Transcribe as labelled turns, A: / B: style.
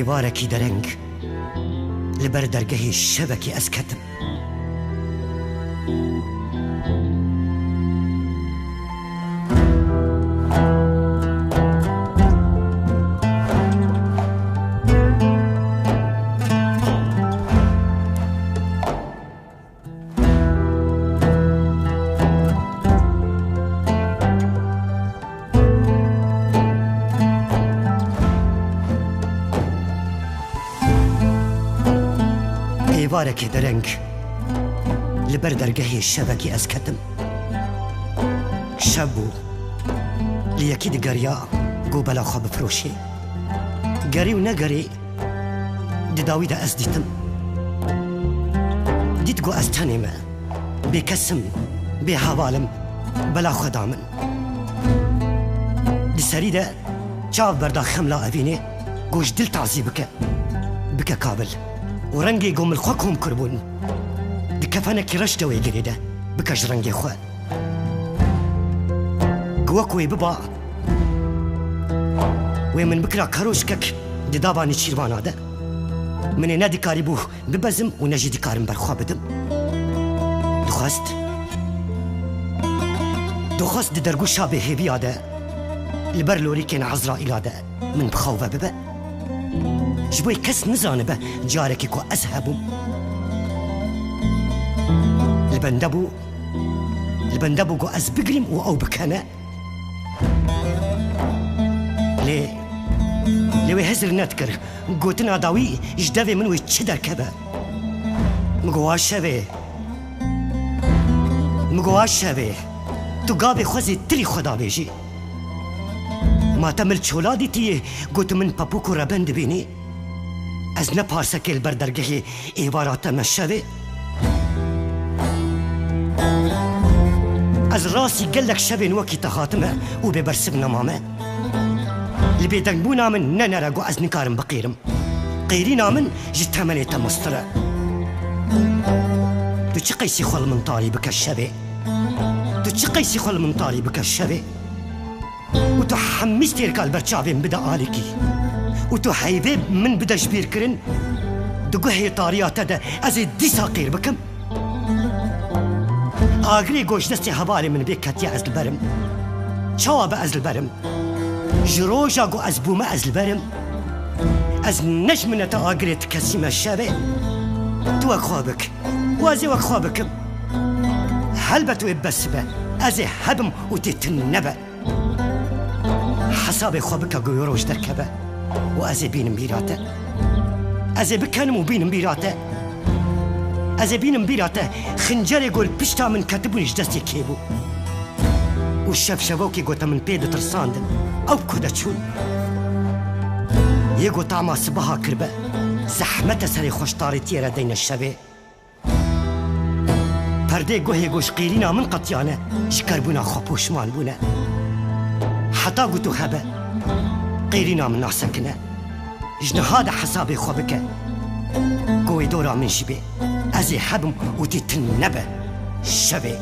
A: ايواركي درنگ لبر درگهی الشبكي اسكتم ايواركي درنگ لبر درگهی الشبكي اسكتم شبو ليكيد قريا قو بلا خواب فروشي قري ونقري دي داويدا أسديتم ديت قو أستانيما بكسم بهوالم بلا خدامن دي سريدة شاف بردا خملا أفيني قوش دل تعزي بك كابل ورنجي قوم الخوكهم كربون دي كفانك رشدة ويقريدة بكاش رنجي خوان قوكوي ببا ومن بكرا كاروشكك دي داباني تشيربان هذا من نادي كاريبو ببزم ونجي دي كارم برخوا بدم دخست دي درقو شابه هيبي هذا البرلوري كان عزرائيل هذا من بخوفه ببا جبوي كس نزانبه جاركي كو أسهبو البندبو كو أزبقرم وأو بكنا لوي هزر نتكر قوتنا داوي جدافي منوي تشدر كبا مقواش شبه تو قابي خوزي تري خدا بيجي ما تمل شولادي تيه قوت من بابوكو ربند بيني از نپارسك البردرگه عبارات مشبه از راسي قلك شبه وكي تخاتمه وببرسب نمامه اللي بيدنبونا من ننرقو از نكارم بقيرم قيرينا من جتمني تمسترة دو چي قيسي خول من طالي بك الشبه وتو حمستي ركال برچاوين بدا آلكي وتو حيبه من بدا جبير كرن دو هي طاريات دا از دي ساقير بكم آغري قوش دستي هبالي من بيكاتي از البرم شواب از البرم جروجا قو از بوما از البرم از نجمنا تا آغري تكسيما الشابه تو اخوابك وازي واخوابكم هلبتو يبسبه ازي هبم وتتنبه حسابي خوابك قو يروج دركبه وازي بين مبيراته ازي بكنم وبين مبيراته ازي بين مبيراته خنجر يقول بشتا من كتبونيش دستي كيبو والشفشفوكي قوتا من بيدو ترساندن او كودا تشون يقو طعما صباها كربه زحمته سري خوش طاري تيرا دين الشبه پرده گوهی گوش قیرینا من قطیانه شکربونا خوپوشمان بونه حتا گوتو خبه قیرینا من ناسکنه جنهاد حسابي خوبك قوي دورا من شبه ازي حبم ودي تنبه شبه